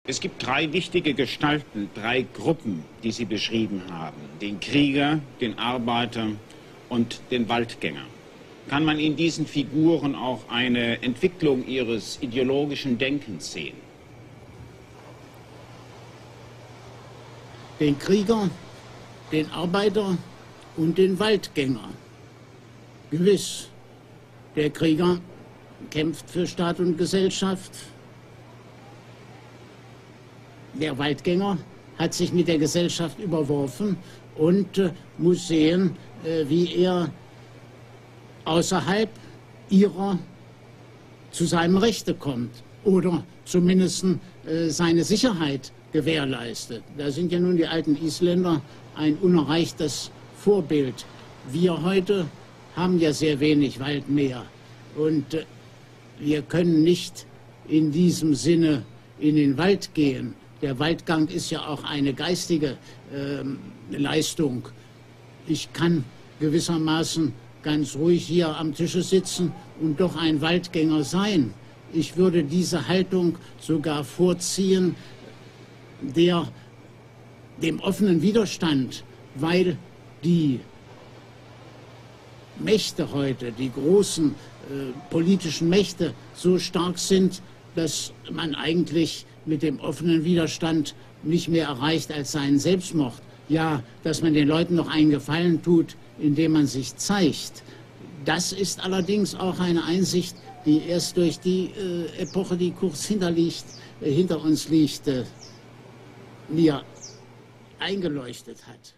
Es gibt drei wichtige Gestalten, drei Gruppen, die Sie beschrieben haben. Den Krieger, den Arbeiter und den Waldgänger. Kann man in diesen Figuren auch eine Entwicklung Ihres ideologischen Denkens sehen? Den Krieger, den Arbeiter und den Waldgänger. Gewiss, der Krieger kämpft für Staat und Gesellschaft. Der Waldgänger hat sich mit der Gesellschaft überworfen und muss sehen, wie er außerhalb ihrer zu seinem Rechte kommt oder zumindest seine Sicherheit gewährleistet. Da sind ja nun die alten Isländer ein unerreichtes Vorbild. Wir heute haben ja sehr wenig Wald mehr und wir können nicht in diesem Sinne in den Wald gehen. Der Waldgang ist ja auch eine geistige Leistung. Ich kann gewissermaßen ganz ruhig hier am Tische sitzen und doch ein Waldgänger sein. Ich würde diese Haltung sogar vorziehen, dem offenen Widerstand, weil die Mächte heute, die großen politischen Mächte so stark sind, dass man eigentlich mit dem offenen Widerstand nicht mehr erreicht als seinen Selbstmord. Ja, dass man den Leuten noch einen Gefallen tut, indem man sich zeigt. Das ist allerdings auch eine Einsicht, die erst durch die Epoche, die kurz hinter uns liegt, mir eingeleuchtet hat.